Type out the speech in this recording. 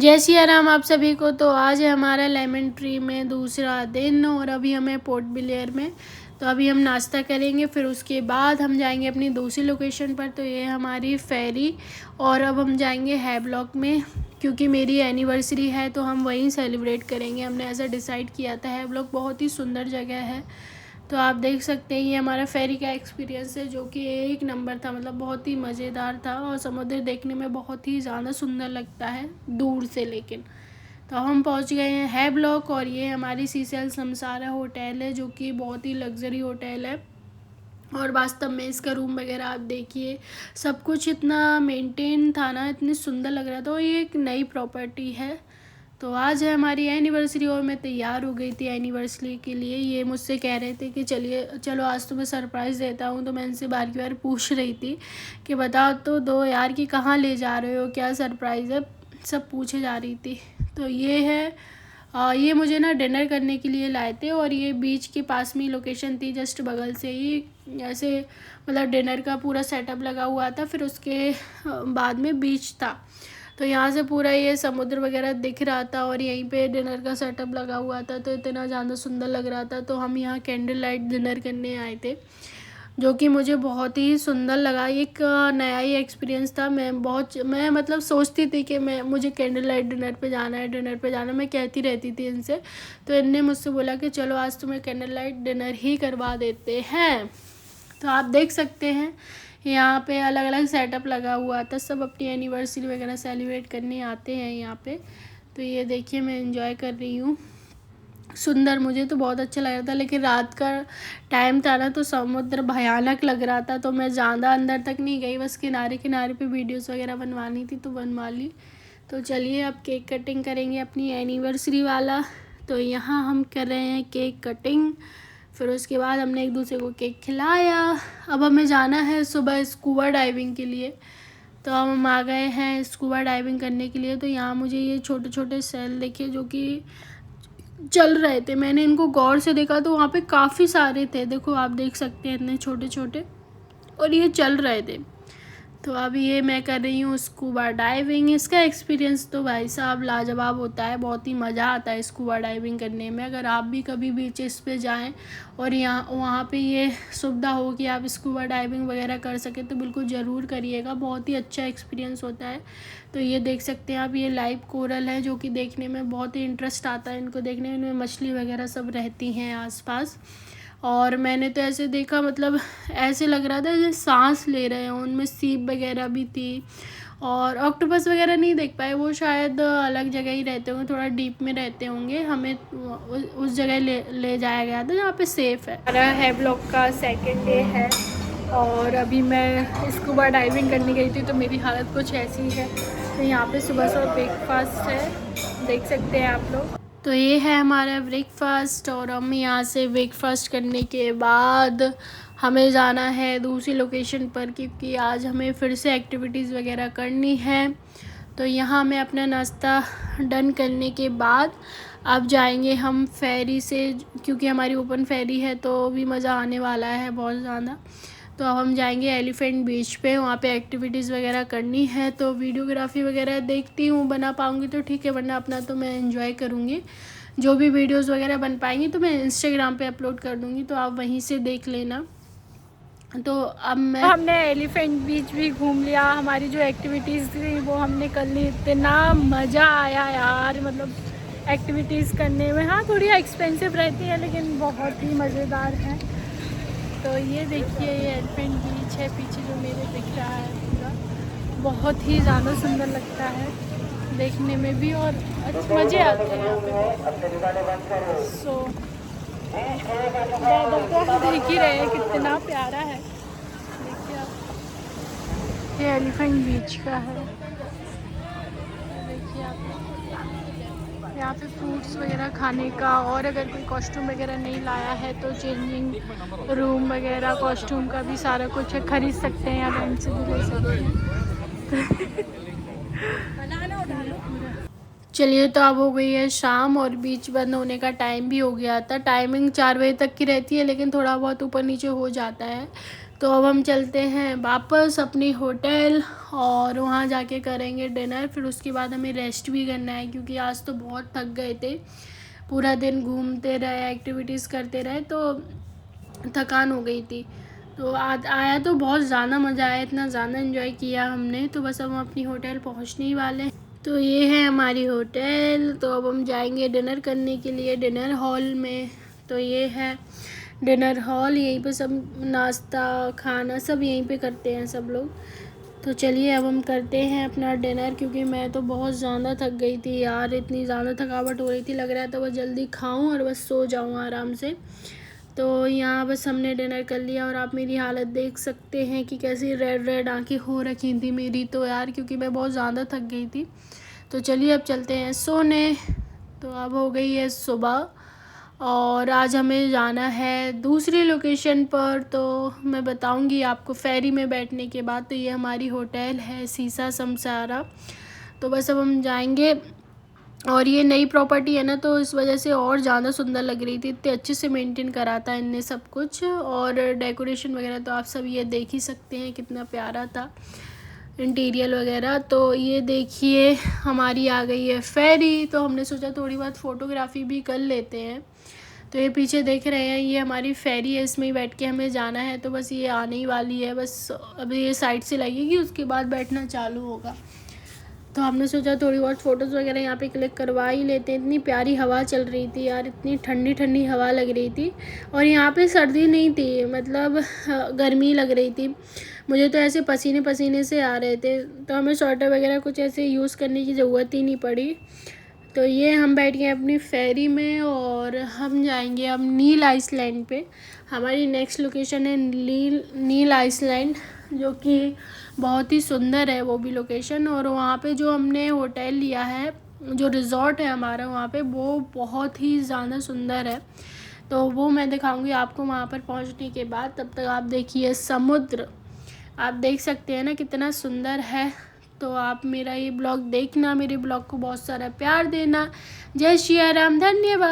जय सिया राम आप सभी को। तो आज है हमारा लेमन ट्री में दूसरा दिन और अभी हमें पोर्ट ब्लेयर में, तो अभी हम नाश्ता करेंगे, फिर उसके बाद हम जाएंगे अपनी दूसरी लोकेशन पर। तो ये हमारी फेरी और अब हम जाएंगे हैवलॉक में, क्योंकि मेरी एनिवर्सरी है तो हम वहीं सेलिब्रेट करेंगे। हमने ऐसा डिसाइड किया था। हैवलॉक बहुत ही सुंदर जगह है, तो आप देख सकते हैं ये हमारा फेरी का एक्सपीरियंस है, जो कि एक नंबर था। मतलब बहुत ही मज़ेदार था और समुद्र देखने में बहुत ही ज़्यादा सुंदर लगता है दूर से। लेकिन तो हम पहुंच गए हैं हैवलॉक और ये हमारी सीसेल समसारा होटल है, जो कि बहुत ही लग्जरी होटल है। और वास्तव में इसका रूम वगैरह आप देखिए, सब कुछ इतना मेंटेन था ना, इतनी सुंदर लग रहा था। और ये एक नई प्रॉपर्टी है। तो आज है हमारी एनिवर्सरी और मैं तैयार हो गई थी एनिवर्सरी के लिए। ये मुझसे कह रहे थे कि चलो आज तुम्हें सरप्राइज़ देता हूँ। तो मैं इनसे बार की बार पूछ रही थी कि बताओ तो दो यार कि कहाँ ले जा रहे हो, क्या सरप्राइज़ है, सब पूछे जा रही थी। तो ये है ये मुझे ना डिनर करने के लिए लाए थे और ये बीच के पास में ही लोकेशन थी, जस्ट बगल से ही ऐसे मतलब डिनर का पूरा सेटअप लगा हुआ था। फिर उसके बाद में बीच था, तो यहाँ से पूरा ये समुद्र वगैरह दिख रहा था और यहीं पे डिनर का सेटअप लगा हुआ था। तो इतना ज़्यादा सुंदर लग रहा था। तो हम यहाँ कैंडल लाइट डिनर करने आए थे, जो कि मुझे बहुत ही सुंदर लगा। एक नया ही एक्सपीरियंस था। मैं मतलब सोचती थी कि मुझे कैंडल लाइट डिनर पे जाना है, डिनर पे जाना। मैं कहती रहती थी इनसे, तो इनने मुझसे बोला कि चलो आज तुम्हें कैंडल लाइट डिनर ही करवा देते हैं। तो आप देख सकते हैं यहाँ पे अलग अलग सेटअप लगा हुआ था। सब अपनी एनिवर्सरी वगैरह सेलिब्रेट करने आते हैं यहाँ पे। तो ये देखिए मैं एंजॉय कर रही हूँ। सुंदर, मुझे तो बहुत अच्छा लग रहा था। लेकिन रात का टाइम था ना, तो समुद्र भयानक लग रहा था, तो मैं ज़्यादा अंदर तक नहीं गई। बस किनारे किनारे पे वीडियोस वगैरह बनवानी थी तो बनवा ली। तो चलिए अब केक कटिंग करेंगे अपनी एनिवर्सरी वाला। तो यहाँ हम कर रहे हैं केक कटिंग। फिर उसके बाद हमने एक दूसरे को केक खिलाया। अब हमें जाना है सुबह स्कूबा डाइविंग के लिए। तो अब हम आ गए हैं स्कूबा डाइविंग करने के लिए। तो यहाँ मुझे ये छोटे छोटे सेल देखे जो कि चल रहे थे। मैंने इनको गौर से देखा तो वहाँ पे काफ़ी सारे थे। देखो आप देख सकते हैं इतने छोटे छोटे, और ये चल रहे थे। तो अब ये मैं कर रही हूँ स्कूबा डाइविंग। इसका एक्सपीरियंस तो भाई साहब लाजवाब होता है, बहुत ही मज़ा आता है स्कूबा डाइविंग करने में। अगर आप भी कभी बीचेस पे जाएं और यहाँ वहाँ पे ये सुविधा हो कि आप स्कूबा डाइविंग वगैरह कर सकें, तो बिल्कुल ज़रूर करिएगा। बहुत ही अच्छा एक्सपीरियंस होता है। तो ये देख सकते हैं आप, ये लाइव कोरल है, जो कि देखने में बहुत ही इंटरेस्ट आता है इनको देखने में। इनमें मछली वगैरह सब रहती हैं आसपास। और मैंने तो ऐसे देखा, मतलब ऐसे लग रहा था जैसे सांस ले रहे हों। उनमें सीप वगैरह भी थी और ऑक्टोपस वगैरह नहीं देख पाए, वो शायद अलग जगह ही रहते होंगे, थोड़ा डीप में रहते होंगे। हमें उस जगह ले जाया गया था जहाँ पे सेफ़ है। हमारा हैवलॉक का सेकंड डे है और अभी मैं स्कूबा डाइविंग करने गई थी, तो मेरी हालत कुछ ऐसी है। तो यहाँ पे सुबह सुबह ब्रेकफास्ट है, देख सकते हैं आप लोग। तो ये है हमारा ब्रेकफास्ट और हम यहाँ से ब्रेकफास्ट करने के बाद हमें जाना है दूसरी लोकेशन पर, क्योंकि आज हमें फिर से एक्टिविटीज़ वगैरह करनी है। तो यहाँ मैं अपना नाश्ता डन करने के बाद अब जाएंगे हम फेरी से, क्योंकि हमारी ओपन फेरी है तो भी मज़ा आने वाला है बहुत ज़्यादा। तो अब हम जाएंगे एलिफेंट बीच पे, वहाँ पे एक्टिविटीज़ वगैरह करनी है। तो वीडियोग्राफी वगैरह देखती हूँ, बना पाऊँगी तो ठीक है, वरना अपना तो मैं एंजॉय करूँगी। जो भी वीडियोस वगैरह बन पाएंगी तो मैं इंस्टाग्राम पे अपलोड कर दूँगी, तो आप वहीं से देख लेना। तो अब हमने एलिफेंट बीच भी घूम लिया। हमारी जो एक्टिविटीज़ थी वो हमने कर ली। इतना मज़ा आया यार, मतलब एक्टिविटीज़ करने में। हाँ थोड़ी एक्सपेंसिव रहती है लेकिन बहुत ही मज़ेदार है। तो ये देखिए ये एलिफेंट बीच है पीछे जो मेरे दिख रहा है पूरा, बहुत ही ज़्यादा सुंदर लगता है देखने में भी और मज़े आते हैं यहाँ पे। सो देख ही रहे हैं कितना प्यारा है। देखिए आप, ये एलिफेंट बीच का है। देखिए आप यहाँ पे फ्रूट्स वगैरह खाने का, और अगर कोई कॉस्ट्यूम वगैरह नहीं लाया है तो चेंजिंग रूम वगैरह कॉस्ट्यूम का भी सारा कुछ है, खरीद सकते हैं या रेंट से भी ले सकते हैं। चलिए तो अब हो गई है शाम और बीच बंद होने का टाइम भी हो गया था। टाइमिंग 4 बजे तक की रहती है, लेकिन थोड़ा बहुत ऊपर नीचे हो जाता है। तो अब हम चलते हैं वापस अपनी होटल और वहाँ जाके करेंगे डिनर। फिर उसके बाद हमें रेस्ट भी करना है क्योंकि आज तो बहुत थक गए थे, पूरा दिन घूमते रहे, एक्टिविटीज़ करते रहे, तो थकान हो गई थी। तो आज आया तो बहुत ज़्यादा मज़ा आया, इतना ज़्यादा एंजॉय किया हमने। तो बस अब हम अपनी होटल पहुँचने ही वाले हैं। तो ये है हमारी होटल। तो अब हम जाएंगे डिनर करने के लिए डिनर हॉल में। तो ये है डिनर हॉल, यहीं पे सब नाश्ता खाना सब यहीं पे करते हैं सब लोग। तो चलिए अब हम करते हैं अपना डिनर, क्योंकि मैं तो बहुत ज़्यादा थक गई थी यार, इतनी ज़्यादा थकावट हो रही थी, लग रहा था बस जल्दी खाऊं और बस सो जाऊं आराम से। तो यहाँ बस हमने डिनर कर लिया और आप मेरी हालत देख सकते हैं कि कैसी रेड रेड आँखें हो रखी थी मेरी तो यार, क्योंकि मैं बहुत ज़्यादा थक गई थी। तो चलिए अब चलते हैं सोने। तो अब हो गई है सुबह और आज हमें जाना है दूसरी लोकेशन पर, तो मैं बताऊंगी आपको फेरी में बैठने के बाद। तो ये हमारी होटल है सीसा समसारा। तो बस अब हम जाएंगे और ये नई प्रॉपर्टी है ना, तो इस वजह से और ज़्यादा सुंदर लग रही थी, इतने अच्छे से मेंटेन करा था इनने सब कुछ, और डेकोरेशन वगैरह तो आप सब ये देख ही सकते हैं कितना प्यारा था इंटीरियर वगैरह। तो ये देखिए हमारी आ गई है फेरी। तो हमने सोचा थोड़ी बहुत फ़ोटोग्राफी भी कर लेते हैं। तो ये पीछे देख रहे हैं ये हमारी फेरी है, इसमें ही बैठ के हमें जाना है। तो बस ये आने ही वाली है, बस अभी ये साइड से लगेगी, उसके बाद बैठना चालू होगा। तो हमने सोचा थोड़ी बहुत फ़ोटोज़ वगैरह यहाँ पे क्लिक करवा ही लेते हैं। इतनी प्यारी हवा चल रही थी यार, इतनी ठंडी ठंडी हवा लग रही थी, और यहाँ पे सर्दी नहीं थी, मतलब गर्मी लग रही थी। मुझे तो ऐसे पसीने पसीने से आ रहे थे, तो हमें स्वेटर वगैरह कुछ ऐसे यूज़ करने की ज़रूरत ही नहीं पड़ी। तो ये हम बैठ गए अपनी फेरी में और हम जाएंगे अब नील आइसलैंड पे। हमारी नेक्स्ट लोकेशन है नील आइसलैंड, जो कि बहुत ही सुंदर है वो भी लोकेशन। और वहाँ पे जो हमने होटल लिया है, जो रिज़ॉर्ट है हमारा वहाँ पे, वो बहुत ही ज़्यादा सुंदर है। तो वो मैं दिखाऊंगी आपको वहाँ पर पहुँचने के बाद। तब तक आप देखिए समुद्र, आप देख सकते हैं ना कितना सुंदर है। तो आप मेरा ये ब्लॉग देखना, मेरे ब्लॉग को बहुत सारा प्यार देना। जय श्री राम, धन्यवाद।